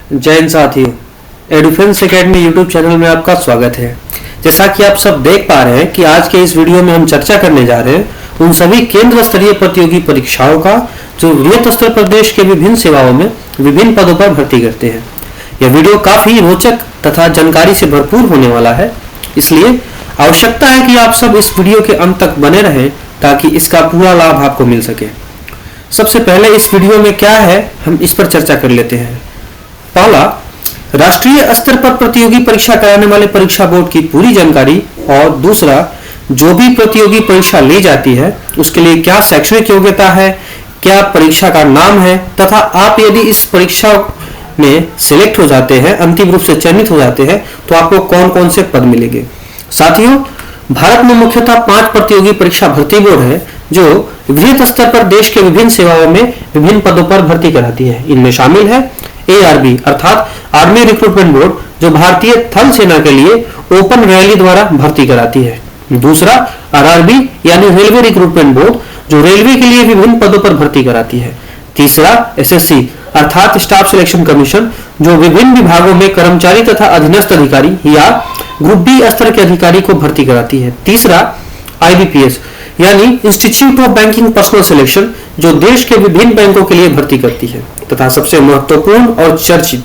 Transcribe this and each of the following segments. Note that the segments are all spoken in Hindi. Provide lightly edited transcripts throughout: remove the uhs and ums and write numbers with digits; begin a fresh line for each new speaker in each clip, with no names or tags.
जैन साथियों, एडुफेंस एकेडमी यूट्यूब चैनल में आपका स्वागत है। जैसा कि आप सब देख पा रहे हैं कि आज के इस वीडियो में हम चर्चा करने जा रहे हैं उन सभी केंद्र स्तरीय प्रतियोगी परीक्षाओं का जो वृहत स्तर पर देश के विभिन्न सेवाओं में विभिन्न पदों पर भर्ती करते हैं। यह वीडियो काफी रोचक तथा जानकारी से भरपूर होने वाला है, इसलिए आवश्यकता है कि आप सब इस वीडियो के अंत तक बने रहें ताकि इसका पूरा लाभ आपको मिल सके। सबसे पहले इस वीडियो में क्या है हम इस पर चर्चा कर लेते हैं। पहला, राष्ट्रीय स्तर पर प्रतियोगी परीक्षा कराने वाले परीक्षा बोर्ड की पूरी जानकारी, और दूसरा, जो भी प्रतियोगी परीक्षा ली जाती है उसके लिए क्या शैक्षणिक योग्यता है, क्या परीक्षा का नाम है, तथा आप यदि इस परीक्षा में सिलेक्ट हो जाते हैं, अंतिम रूप से चयनित हो जाते हैं, तो आपको कौन कौन से पद मिलेंगे। साथियों, भारत में मुख्यतः 5 प्रतियोगी परीक्षा भर्ती बोर्ड है जो वृहत स्तर पर देश के विभिन्न सेवाओं में विभिन्न पदों पर भर्ती कराती है। इनमें शामिल है ARB अर्थात आर्मी रिक्रूटमेंट बोर्ड, जो भारतीय थल सेना के लिए ओपन रैली द्वारा भर्ती कराती है। दूसरा, RRB यानी रेलवे रिक्रूटमेंट बोर्ड, जो रेलवे के लिए विभिन्न पदों पर भर्ती कराती है। तीसरा, SSC अर्थात स्टाफ सिलेक्शन कमीशन, जो विभिन्न विभागों में कर्मचारी तथा अधीनस्थ अधिकारी या ग्रुप B स्तर के अधिकारी को भर्ती कराती है। तीसरा, IBPS यानी institute of banking personal selection, जो देश के विभिन्न बैंकों के लिए भर्ती करती है। तथा सबसे महत्वपूर्ण और चर्चित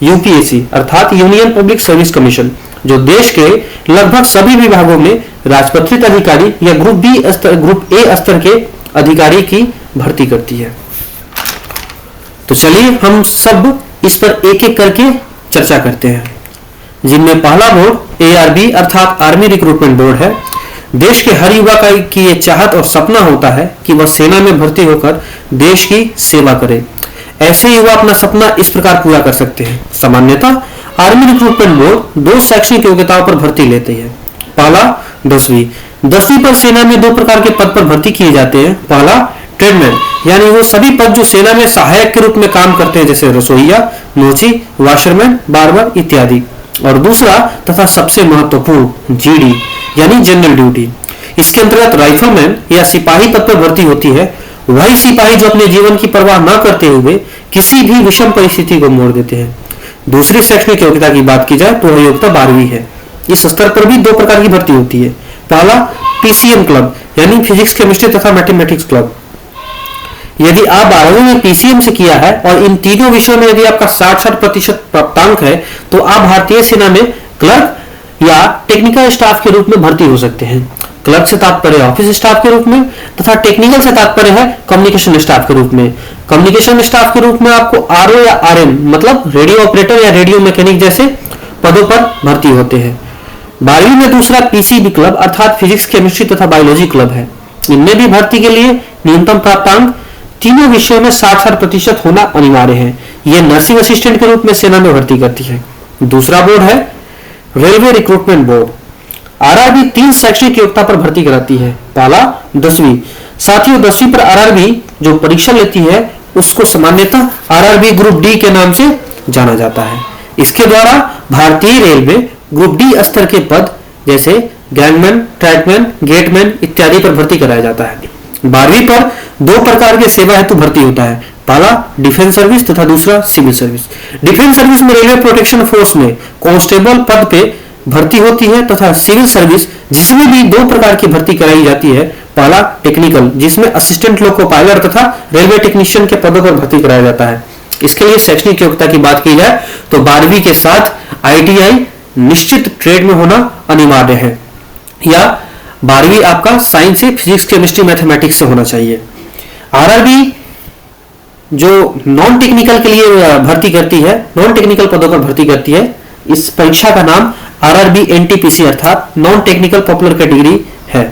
UPSC अर्थात यूनियन पब्लिक सर्विस कमीशन, जो देश के लगभग सभी विभागों में राजपत्रित अधिकारी या ग्रुप A स्तर के अधिकारी की भर्ती करती है। तो चलिए हम सब इस पर एक एक करके चर्चा करते हैं, जिनमें पहला बोर्ड ARB अर्थात आर्मी रिक्रूटमेंट बोर्ड है। देश के हर युवा की ये चाहत और सपना होता है कि वह सेना में भर्ती होकर देश की सेवा करे। ऐसे युवा अपना सपना इस प्रकार पूरा कर सकते हैं। सामान्यतः आर्मी रिक्रूटमेंट बोर्ड 2 शैक्षणिक योग्यताओं पर भर्ती लेती है। पहला, 10वीं पर सेना में 2 प्रकार के पद पर भर्ती किए जाते हैं। पहला, ट्रेडमैन यानी वो सभी पद जो सेना में सहायक के रूप में काम करते हैं, जैसे रसोइया, मोची, वाशरमैन, बार्बर इत्यादि। और दूसरा तथा सबसे महत्वपूर्ण GD यानी जनरल ड्यूटी। इसके अंतर्गत राइफलमैन या सिपाही पद पर भर्ती होती है। वही सिपाही जो अपने जीवन की परवाह न करते हुए किसी भी विषम परिस्थिति को मोड़ देते हैं। दूसरी शैक्षणिक योग्यता की बात की जाए तो वह योग्यता 12वीं है। इस स्तर पर भी 2 प्रकार की भर्ती होती है। पहला, PCM क्लब यानी फिजिक्स, केमिस्ट्री तथा मैथमेटिक्स क्लब। यदि आप 12वीं में PCM से किया है और इन तीनों विषयों में यदि आपका 60% प्राप्तांक है तो आप भारतीय सेना में क्लर्क या टेक्निकल स्टाफ के रूप में भर्ती हो सकते हैं। क्लर्क से तात्पर्य ऑफिस स्टाफ के रूप में तथा टेक्निकल से तात्पर्य है कम्युनिकेशन स्टाफ के रूप में। कम्युनिकेशन स्टाफ के रूप में आपको RO या RM मतलब रेडियो ऑपरेटर या रेडियो मैकेनिक जैसे पदों पर भर्ती होते हैं। 12वीं में दूसरा PCB क्लब अर्थात फिजिक्स, केमिस्ट्री तथा बायोलॉजी क्लब है। इनमें भी भर्ती के लिए न्यूनतम प्राप्तांक तीनों विषयों में 60% होना अनिवार्य है। यह नर्सिंग असिस्टेंट के रूप में सेना में भर्ती करती है। दूसरा बोर्ड है रेलवे रिक्रूटमेंट बोर्ड। RRB 3 शैक्षणिक योग्यता पर भर्ती कराती है। पहला, 10वीं। साथियों, 10वीं पर RRB जो परीक्षा लेती है उसको सामान्यतः RRB ग्रुप D के नाम से जाना जाता है। इसके द्वारा भारतीय रेलवे ग्रुप D स्तर के पद जैसे गैंगमैन, ट्रैकमैन, गेटमैन इत्यादि पर भर्ती कराया जाता है। 12वीं पर 2 प्रकार के सेवा हेतु भर्ती होता है। पहला, डिफेंस सर्विस तथा दूसरा सिविल सर्विस। डिफेंस सर्विस में रेलवे प्रोटेक्शन फोर्स में कांस्टेबल पद पे भर्ती होती है तथा सिविल सर्विस जिसमें भी 2 प्रकार की भर्ती कराई जाती है। पहला, टेक्निकल, जिसमें असिस्टेंट लोको पायलट तथा रेलवे टेक्नीशियन के पदों पर भर्ती कराया जाता है। इसके लिए शैक्षणिक योग्यता की बात की जाए तो 12वीं के साथ ITI निश्चित ट्रेड में होना अनिवार्य है, या 12वीं आपका साइंस से फिजिक्स, केमिस्ट्री, मैथमेटिक्स से होना चाहिए। RRB जो नॉन टेक्निकल के लिए भर्ती करती है, नॉन टेक्निकल पदों पर भर्ती करती है। इस परीक्षा का नाम RRB NTPC अर्थात नॉन टेक्निकल पॉपुलर कैटेगरी है,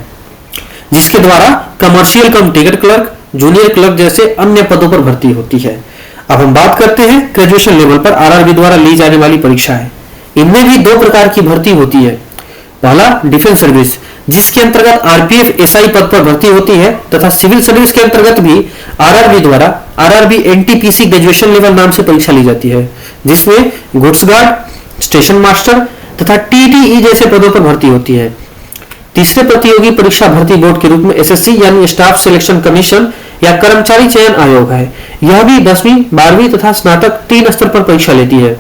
जिसके द्वारा कमर्शियल कम टिकट क्लर्क, जूनियर क्लर्क जैसे अन्य पदों पर भर्ती होती है। अब हम बात करते हैं ग्रेजुएशन लेवल पर RRB द्वारा ली जाने वाली परीक्षा है। इनमें भी 2 प्रकार की भर्ती होती है। पहला, डिफेंस सर्विस, जिसके अंतर्गत RPF SI पद पर भर्ती होती है, तथा सिविल सर्विस के अंतर्गत भी RRB द्वारा RRB NTPC ग्रेजुएशन लेवल नाम से परीक्षा ली जाती है, जिसमें गुड्स गार्ड, स्टेशन मास्टर तथा TTE जैसे पदों पर भर्ती होती है। तीसरे प्रतियोगी परीक्षा भर्ती बोर्ड के रूप में एसएससी यानी स्टाफ सिलेक्शन कमीशन या कर्मचारी चयन आयोग है। यह भी 10वीं, 12वीं तथा स्नातक 3 स्तर पर परीक्षा लेती है।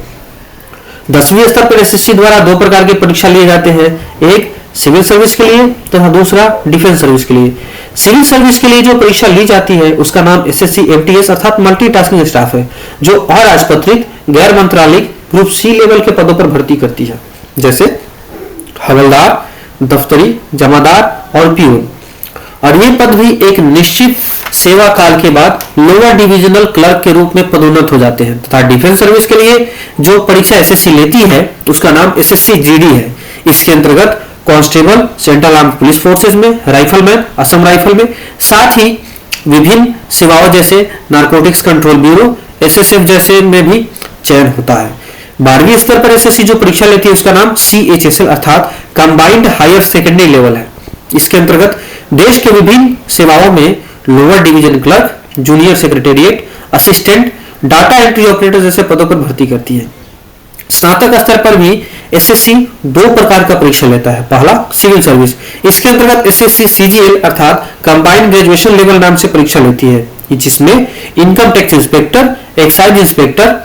10वीं स्तर पर एसएससी द्वारा 2 प्रकार की परीक्षा लिए जाते हैं, एक सिविल सर्विस के लिए तथा दूसरा डिफेंस सर्विस के लिए। सिविल सर्विस के लिए जो परीक्षा ली जाती है उसका नाम एसएससी एमटीएस अर्थात मल्टीटास्किंग स्टाफ है, जो अराजपत्रित गैर मंत्रालयिक ग्रुप सी लेवल के पदों पर भर्ती करती है, जैसे हवलदार, दफ्तरी, जमादार और पीओन। और ये पद भी एक निश्चित सेवा काल के बाद लोअर डिविजनल क्लर्क के रूप में पदोन्नत हो जाते हैं। तथा डिफेंस सर्विस के लिए जो परीक्षा एसएससी लेती है उसका नाम एसएससी जीडी है। इसके अंतर्गत constable central armed police forces में, राइफलमैन असम राइफल में, साथ ही विभिन्न सेवाओं जैसे नारकोटिक्स कंट्रोल ब्यूरो, एसएसएफ जैसे में भी चयन होता है। 12वीं स्तर पर एसएससी जो परीक्षा लेती है उसका नाम सीएचएसएल अर्थात कंबाइंड हायर सेकेंडरी लेवल है। इसके अंतर्गत देश के विभिन्न सेवाओं में lower division clerk, junior secretariat, assistant, data entry operator जैसे पदों पर भर्ती करती है। स्नातक स्तर पर भी एसएससी 2 प्रकार का परीक्षा लेता है। पहला सिविल सर्विस, इसके अंतर्गत एसएससी सीजीएल अर्थात कंबाइंड ग्रेजुएशन लेवल नाम से परीक्षा लेती है, जिसमें income tax inspector, excise inspector,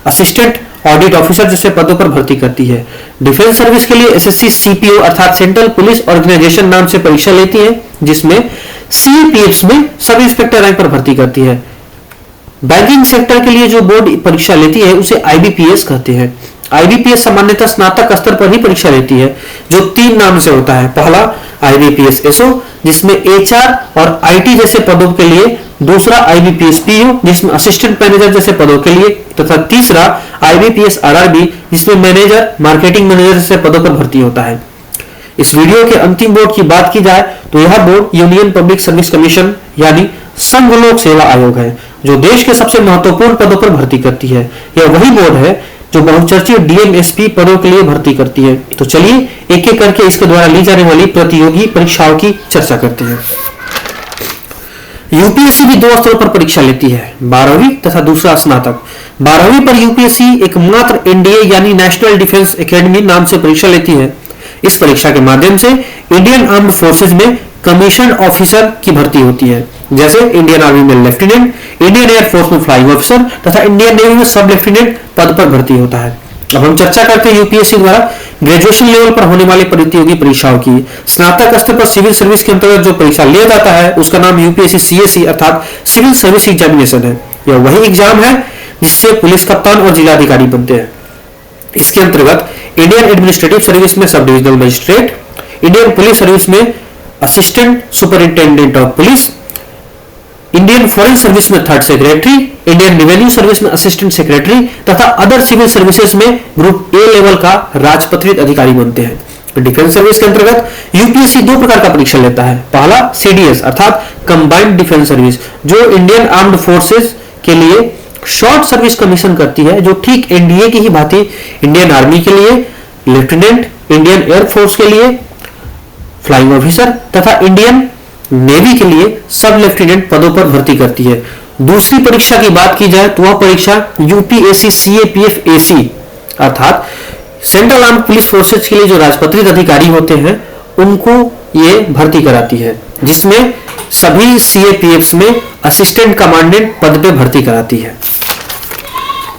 assistant audit officer जैसे पदों पर भर्ती करती है। डिफेंस सर्विस के लिए एसएससी सीपीओ अर्थात सेंट्रल पुलिस ऑर्गेनाइजेशन नाम से परीक्षा लेती है, जिसमें सीपीएफ्स में सब इंस्पेक्टर रैंक पर भर्ती करती है। बैंकिंग सेक्टर के लिए जो बोर्ड परीक्षा लेती है उसे आईबीपीएस कहते हैं। आईबीपीएस सामान्यतः स्नातक स्तर पर ही परीक्षा लेती है, जो 3 नाम से होता है। पहला आईबीपीएस एसओ जिसमें एचआर और आईटी जैसे पदों के लिए, दूसरा आईबीपीएस पीओ जिसमें असिस्टेंट मैनेजर जैसे पदों के लिए, तथा तीसरा आईबीपीएस आरआरबी जिसमें मैनेजर, मार्केटिंग मैनेजर जैसे पदों पर भर्ती होता है। इस वीडियो के अंतिम बोर्ड की बात की जाए तो यह board union public service commission यानी संघ लोक सेवा आयोग है, जो देश के सबसे महत्वपूर्ण पदों पर भर्ती करती है। यह वही बोर्ड है जो बहुचर्चित डीएमएसपी पदों के लिए भर्ती करती है। तो चलिए एक एक करके इसके द्वारा ली जाने वाली प्रतियोगी परीक्षाओं की चर्चा करते हैं। यूपीएससी भी 2 स्तरों पर परीक्षा लेती है, 12वीं तथा दूसरा स्नातक। 12वीं पर यूपीएससी एकमात्र एनडीए यानी नेशनल डिफेंस एकेडमी नाम से परीक्षा लेती है। इस परीक्षा के माध्यम से इंडियन आर्म्ड फोर्सेज में कमीशन ऑफिसर की भर्ती होती है, जैसे इंडियन आर्मी में लेफ्टिनेंट, इंडियन एयरफोर्स में फ्लाइंग ऑफिसर तथा इंडियन नेवी में सब लेफ्टिनेंट पद पर भर्ती होता है। अब हम चर्चा करते हैं यूपीएससी द्वारा ग्रेजुएशन लेवल पर होने वाली प्रतियोगी परीक्षाओं की। स्नातक स्तर पर सिविल सर्विस के अंतर्गत जो परीक्षा लिया जाता है उसका नाम यूपीएससी सीएसई अर्थात सिविल सर्विस एग्जामिनेशन है। यह वही एग्जाम है जिससे पुलिस कप्तान और जिलाधिकारी बनते हैं। इसके अंतर्गत इंडियन एडमिनिस्ट्रेटिव सर्विस में sub divisional magistrate, Indian police service में assistant superintendent of police, Indian foreign service में 3rd secretary, Indian revenue service में असिस्टेंट सेक्रेटरी तथा अदर सिविल सर्विसेज में ग्रुप ए लेवल का राजपत्रित अधिकारी बनते हैं। डिफेंस सर्विस के अंतर्गत यूपीएससी 2 प्रकार का परीक्षा लेता है। पहला सीडीएस अर्थात कंबाइंड डिफेंस सर्विस, जो इंडियन आर्म्ड फोर्सेज के लिए शॉर्ट सर्विस कमीशन करती है, जो ठीक एनडीए की ही भांति इंडियन आर्मी के लिए लेफ्टिनेंट, इंडियन एयरफोर्स के लिए फ्लाइंग ऑफिसर तथा इंडियन नेवी के लिए सब लेफ्टिनेंट पदों पर भर्ती करती है। दूसरी परीक्षा की बात की जाए तो वह परीक्षा यूपीएससी सीएपीएफ एसी अर्थात सेंट्रल आर्म्ड पुलिस फोर्सेज के लिए जो राजपत्रित अधिकारी होते हैं उनको ये भर्ती कराती है, जिसमें सभी सीएपीएफ्स में असिस्टेंट कमांडेंट पद पे भर्ती कराती है।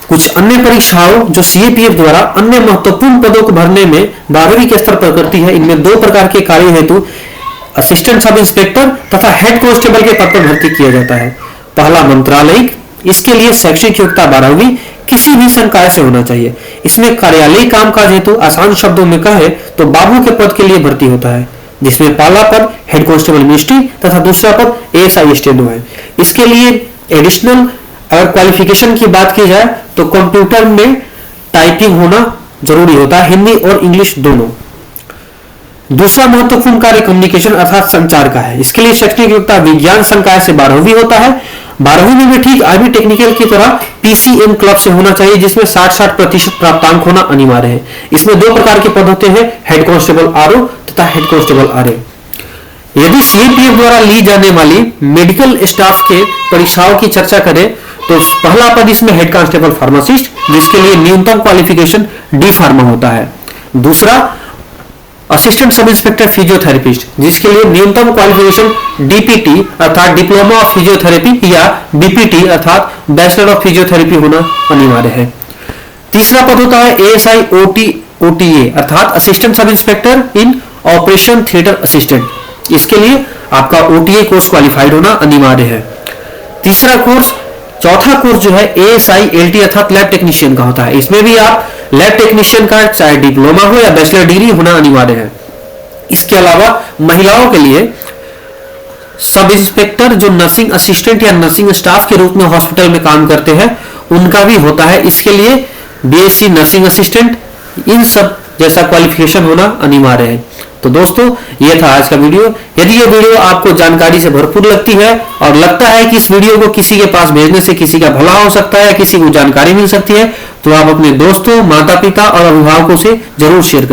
कुछ अन्य परीक्षाओं जो सीएपीएफ द्वारा अन्य महत्वपूर्ण पदों को भरने में 12वीं के स्तर पर करती है, इनमें 2 प्रकार के कार्य हेतु असिस्टेंट सब इंस्पेक्टर तथा हेड कांस्टेबल के पद पर भर्ती किया जाता है। पहला मंत्रालयिक, इसके लिए शैक्षणिक योग्यता 12वीं किसी भी संकाय से होना चाहिए। इसमें कार्यालयी कामकाज हेतु आसान शब्दों में कहे तो बाबू के पद के लिए भर्ती होता है, जिसमें पहला पद हेड कांस्टेबल मिनिस्ट्री तथा दूसरा पद एएसआई स्टेनो है। इसके लिए एडिशनल अगर क्वालिफिकेशन की बात की जाए तो कंप्यूटर में टाइपिंग होना जरूरी होता है, हिंदी और इंग्लिश दोनों। दूसरा महत्वपूर्ण कार्य कम्युनिकेशन अर्थात संचार का है। इसके लिए शैक्षणिक योग्यता विज्ञान संकाय से 12वीं होता है। 12वीं में भी ठीक आर्मी टेक्निकल की तरह पीसीएम क्लब से होना चाहिए, जिसमें 60-60% प्राप्तांक होना अनिवार्य है। इसमें 2 प्रकार के पद होते हैं, हेड कांस्टेबल आरओ तथा हेड कांस्टेबल आरए। यदि सीएपीएफ द्वारा ली जाने वाली मेडिकल स्टाफ के परीक्षाओं की चर्चा करें तो पहला पद इसमें हेड कांस्टेबल फार्मासिस्ट, जिसके लिए न्यूनतम क्वालिफिकेशन डी फार्मा होता है। दूसरा असिस्टेंट सब इंस्पेक्टर फिजियोथेरेपिस्ट, जिसके लिए न्यूनतम क्वालिफिकेशन डीपीटी अर्थात डिप्लोमा ऑफ फिजियोथेरेपी या बीपीटी अर्थात बैचलर ऑफ फिजियोथेरेपी होना अनिवार्य है। तीसरा पद होता है एएसआई ओटीए अर्थात असिस्टेंट सब इंस्पेक्टर इन ऑपरेशन थिएटर असिस्टेंट। इसके लिए आपका ओटीए कोर्स क्वालिफाइड होना अनिवार्य है। तीसरा कोर्स, चौथा कोर्स जो है एएसआई एलटी अर्थात लैब टेक्नीशियन का होता है। इसमें भी आप लैब टेक्नीशियन का चाहे डिप्लोमा हो या बैचलर डिग्री होना अनिवार्य है। इसके अलावा महिलाओं के लिए सब इंस्पेक्टर जो नर्सिंग असिस्टेंट या नर्सिंग स्टाफ के रूप में हॉस्पिटल में काम करते हैं उनका भी होता है। इसके लिए बीएससी नर्सिंग असिस्टेंट इन सब जैसा क्वालिफिकेशन होना अनिवार्य है। तो दोस्तों ये था आज का वीडियो। यदि ये वीडियो आपको जानकारी से भरपूर लगती है और लगता है कि इस वीडियो को किसी के पास भेजने से किसी का भला हो सकता है, किसी को जानकारी मिल सकती है, तो आप अपने दोस्तों, माता पिता और अभिभावकों से जरूर शेयर करें।